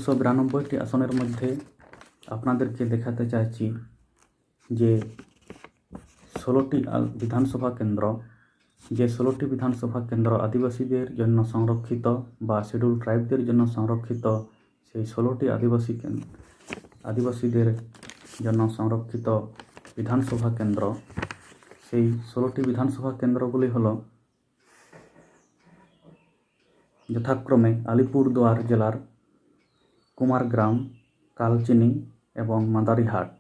292টি আসনের মধ্যে আপনাদেরকে দেখাতে চাইছি যে 16টি বিধানসভা কেন্দ্র, যে 16টি বিধানসভা কেন্দ্র আদিবাসীদের জন্য সংরক্ষিত বা শিডিউল ট্রাইবদের জন্য সংরক্ষিত, সেই 16টি আদিবাসীদের জন্য সংরক্ষিত বিধানসভা কেন্দ্র। সেই 16টি বিধানসভা কেন্দ্রগুলি হল যথাক্রমে আলিপুরদুয়ার জেলার কুমারগ্রাম, কালচিনি এবং মাদারিহাট,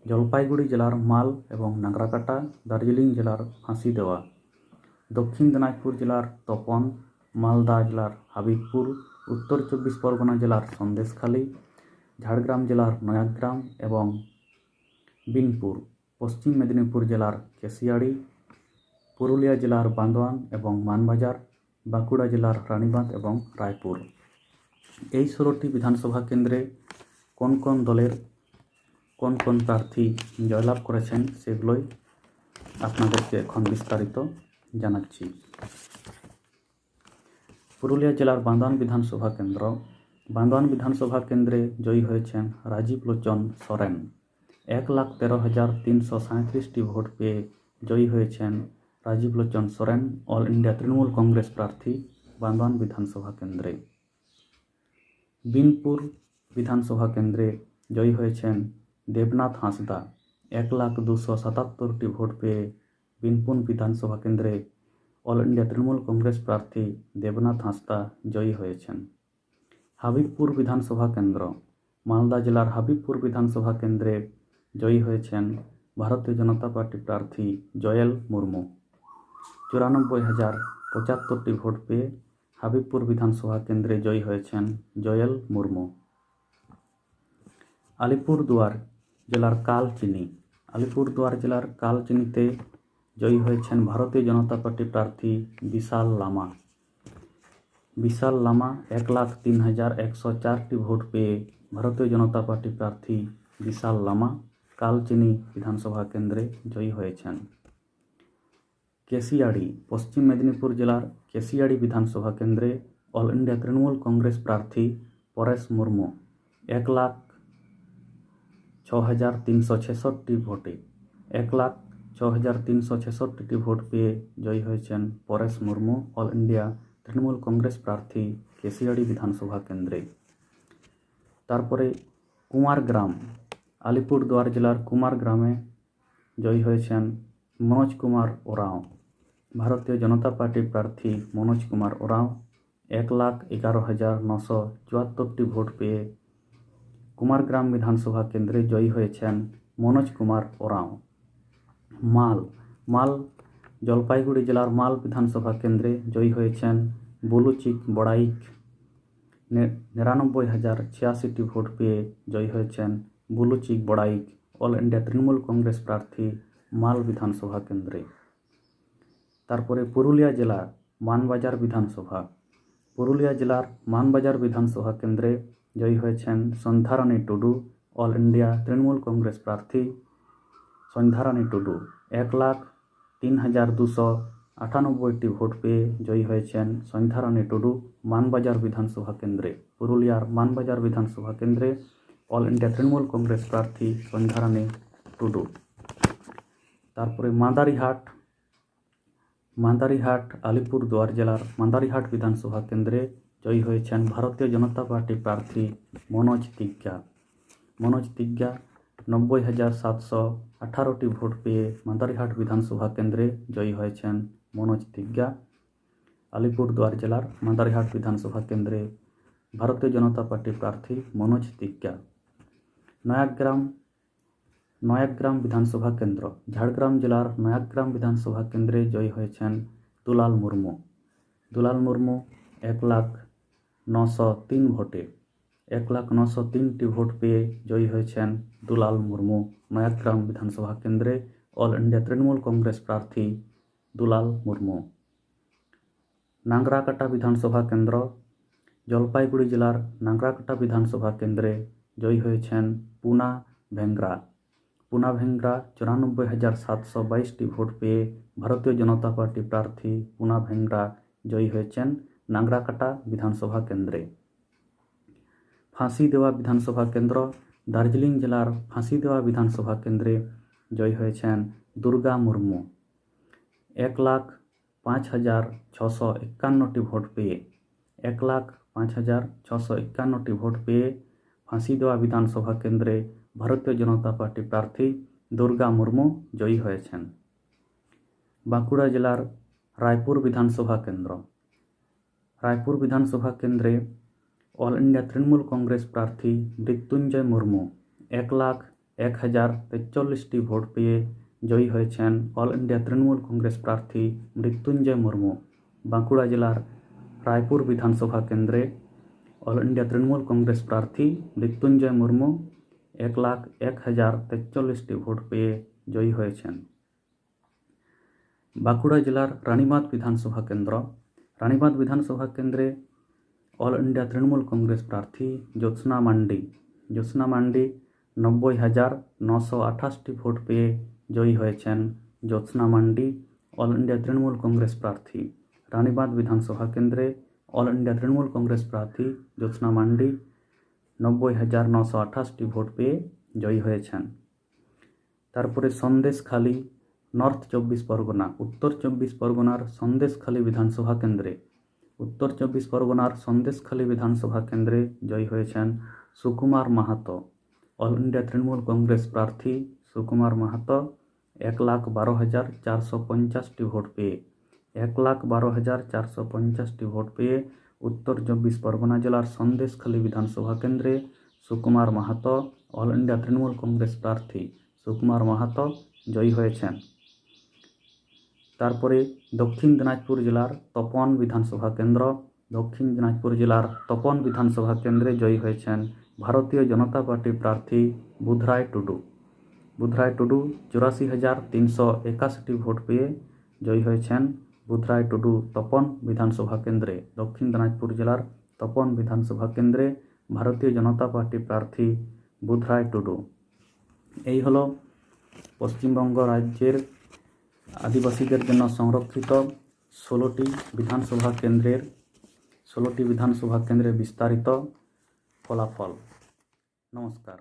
জলপাইগুড়ি জেলার মাল এবং নাগরাকাটা, দার্জিলিং জেলার ফাঁসিদেওয়া, দক্ষিণ দিনাজপুর জেলার তপন, মালদা জেলার হাবিবপুর, উত্তর 24 পরগনা জেলার সন্দেশখালী, ঝাড়গ্রাম জেলার নয়াগ্রাম এবং বিনপুর, পশ্চিম মেদিনীপুর জেলার কেশিয়াড়ি, পুরুলিয়া জেলার বান্দোয়ান এবং মানবাজার, বাঁকুড়া জেলার রানীবাঁধ এবং রায়পুর। এই 16টি বিধানসভা কেন্দ্রে কোন কোন দলের কোন কোন প্রার্থী জয়লাভ করেছেন সেগুলোই আপনাদেরকে এখন বিস্তারিত জানাচ্ছি। পুরুলিয়া জেলার বান্দোয়ান বিধানসভা কেন্দ্র। বান্দোয়ান বিধানসভা কেন্দ্রে জয়ী হয়েছেন রাজীব লোচন সোরেন। 1,13,337টি ভোট পেয়ে জয়ী হয়েছেন রাজীব লোচন সোরেন, অল ইন্ডিয়া তৃণমূল কংগ্রেস প্রার্থী, বান্দোয়ান বিধানসভা কেন্দ্রে। বিনপুর বিধানসভা কেন্দ্রে জয়ী হয়েছেন দেবনাথ হাঁসদা। 1,02,77টি ভোট পেয়ে বিনপুর বিধানসভা কেন্দ্রে অল ইন্ডিয়া তৃণমূল কংগ্রেস প্রার্থী দেবনাথ হাঁসদা জয়ী হয়েছেন। হাবিবপুর বিধানসভা কেন্দ্র। মালদা জেলার হাবিবপুর বিধানসভা কেন্দ্রে জয়ী হয়েছেন ভারতীয় জনতা পার্টি প্রার্থী জয়েল মুর্মু। 94,075টি ভোট পেয়ে হাবিবপুর বিধানসভা কেন্দ্রে জয়ী হয়েছেন জয়েল মুর্মু। আলিপুরদুয়ার জেলার কালচিনি। আলিপুরদুয়ার জেলার কালচিনিতে জয়ী হয়েছেন ভারতীয় জনতা পার্টি প্রার্থী বিশাল লামা। বিশাল লামা 1,03,104টি ভোট পেয়ে ভারতীয় জনতা পার্টি প্রার্থী বিশাল লামা কালচিনি বিধানসভা কেন্দ্রে জয়ী হয়েছেন। কেশিয়াড়ি। পশ্চিম মেদিনীপুর জেলার কেশিয়াড়ি বিধানসভা কেন্দ্রে অল ইন্ডিয়া তৃণমূল কংগ্রেস প্রার্থী পরেশ মুর্মু 1,06,366টি ভোটে 1,06,366টি ভোট পেয়ে জয়ী হয়েছেন পরেশ মুর্মু, অল ইন্ডিয়া তৃণমূল কংগ্রেস প্রার্থী কেশিয়াড়ি বিধানসভা কেন্দ্রে। তারপরে কুমারগ্রাম। আলিপুরদুয়ার জেলার কুমারগ্রামে জয়ী হয়েছেন মনোজ কুমার ওরাঁও। ভারতীয় জনতা পার্টি প্রার্থী মনোজ কুমার ওরাঁও 1,11,974টি ভোট পেয়ে কুমারগ্রাম বিধানসভা কেন্দ্রে জয়ী হয়েছেন মনোজ কুমার ওরাঁও। মাল জলপাইগুড়ি জেলার মাল বিধানসভা কেন্দ্রে জয়ী হয়েছেন বুলুচিক বড়াইক। 99,086টি ভোট পেয়ে জয়ী হয়েছেন বুলুচিক বড়াইক, অল ইন্ডিয়া তৃণমূল কংগ্রেস প্রার্থী মাল বিধানসভা কেন্দ্রে। তারপরে পুরুলিয়া জেলার মানবাজার বিধানসভা। পুরুলিয়া জেলার মানবাজার বিধানসভা কেন্দ্রে জয়ী হয়েছেন সন্ধ্যারানী টুডু, অল ইন্ডিয়া তৃণমূল কংগ্রেস প্রার্থী সন্ধ্যারানী টুডু। 1,03,298টি ভোট পেয়ে জয়ী হয়েছেন সন্ধ্যারানী টুডু মানবাজার বিধানসভা কেন্দ্রে। পুরুলিয়ার মানবাজার বিধানসভা কেন্দ্রে অল ইন্ডিয়া তৃণমূল কংগ্রেস প্রার্থী সন্ধ্যারানী টুডু। তারপরে মাদারিহাট আলিপুরদুয়ার জেলার মাদারিহাট বিধানসভা কেন্দ্রে জয়ী হয়েছেন ভারতীয় জনতা পার্টি প্রার্থী মনোজ তিগ্গা। 90,718টি ভোট পেয়ে মাদারিহাট বিধানসভা কেন্দ্রে জয়ী হয়েছেন মনোজ তিগ্গা। আলিপুরদুয়ার জেলার মাদারিহাট বিধানসভা কেন্দ্রে ভারতীয় জনতা পার্টি প্রার্থী মনোজ তিগ্গা। নয়াগ্রাম বিধানসভা কেন্দ্র। ঝাড়গ্রাম জেলার নয়াগ্রাম বিধানসভা কেন্দ্রে জয়ী হয়েছেন দুলাল মুর্মু। 1,09,03 ভোটে 1,09,03টি ভোট পেয়ে জয়ী হয়েছেন দুলাল মুর্মু নয়াগ্রাম বিধানসভা কেন্দ্রে, অল ইন্ডিয়া তৃণমূল কংগ্রেস প্রার্থী দুলাল মুর্মু। নাংরাকাটা বিধানসভা কেন্দ্র। জলপাইগুড়ি জেলার নাংরাকাটা বিধানসভা কেন্দ্রে জয়ী হয়েছেন পুনা ভেংরা। 94,722টি ভোট পেয়ে ভারতীয় জনতা পার্টি প্রার্থী পুনা ভেংরা জয়ী হয়েছেন নাংরাকাটা বিধানসভা কেন্দ্রে। ফাঁসি দেওয়া বিধানসভা কেন্দ্র দার্জিলিং জেলার ফাঁসি দেওয়া বিধানসভা কেন্দ্রে জয়ী হয়েছেন দুর্গা মুর্মু 1,05,651টি ভোট পেয়ে 1,05,651টি ভোট পেয়ে ফাঁসি দেওয়া বিধানসভা কেন্দ্রে ভারতীয় জনতা পার্টি প্রার্থী দুর্গা মুর্মু জয়ী হয়েছেন। বাঁকুড়া জেলার রায়পুর বিধানসভা কেন্দ্র রায়পুর বিধানসভা কেন্দ্রে অল ইন্ডিয়া তৃণমূল কংগ্রেস প্রার্থী মৃত্যুঞ্জয় মুর্মু 1,01,043টি ভোট পেয়ে জয়ী হয়েছেন অল ইন্ডিয়া তৃণমূল কংগ্রেস প্রার্থী মৃত্যুঞ্জয় মুর্মু। বাঁকুড়া জেলার রায়পুর বিধানসভা কেন্দ্রে অল ইন্ডিয়া তৃণমূল কংগ্রেস প্রার্থী মৃত্যুঞ্জয় মুর্মু 1,01,043টি ভোট পেয়ে জয়ী হয়েছেন। বাঁকুড়া জেলার রানীবাঁধ বিধানসভা কেন্দ্র রানীবাঁধ বিধানসভা কেন্দ্রে অল ইন্ডিয়া তৃণমূল কংগ্রেস প্রার্থী জ্যোৎস্না মান্ডি 90,928টি ভোট পেয়ে জয়ী হয়েছেন জ্যোৎস্না মান্ডি অল ইন্ডিয়া তৃণমূল কংগ্রেস প্রার্থী। রানীবাঁধ বিধানসভা কেন্দ্রে অল ইন্ডিয়া তৃণমূল কংগ্রেস প্রার্থী জ্যোৎস্না মান্ডি 90,928টি ভোট পেয়ে জয়ী হয়েছেন। তারপরে সন্দেশখালী নর্থ 24 পরগনা উত্তর 24 পরগনার সন্দেশখালী বিধানসভা কেন্দ্রে উত্তর 24 পরগনার সন্দেশখালী বিধানসভা কেন্দ্রে জয়ী হয়েছেন সুকুমার মাহাতো অল ইন্ডিয়া তৃণমূল কংগ্রেস প্রার্থী সুকুমার মাহাতো 1,12,450টি ভোট পেয়ে 1,12,450টি ভোট পেয়ে উত্তর 24 পরগনা জেলার সন্দেশখালী বিধানসভা কেন্দ্রে সুকুমার মাহাতো অল ইন্ডিয়া তৃণমূল কংগ্রেস প্রার্থী সুকুমার মাহাতো জয়ী হয়েছেন। তারপরে দক্ষিণ দিনাজপুর জেলার তপন বিধানসভা কেন্দ্র দক্ষিণ দিনাজপুর জেলার তপন বিধানসভা কেন্দ্রে জয়ী হয়েছেন ভারতীয় জনতা পার্টি প্রার্থী বুধরায় টুডু 84,381টি ভোট পেয়ে জয়ী হয়েছেন বুধরায় টুডু তপন বিধানসভা কেন্দ্রে দক্ষিণ দিনাজপুর জেলার তপন বিধানসভা কেন্দ্রে ভারতীয় জনতা পার্টি প্রার্থী বুধরায় টুডু। এই হলো পশ্চিমবঙ্গ রাজ্যের আদিবাসীদের জন্য সংরক্ষিত 16টি বিধানসভা কেন্দ্রের বিস্তারিত ফলাফল। নমস্কার।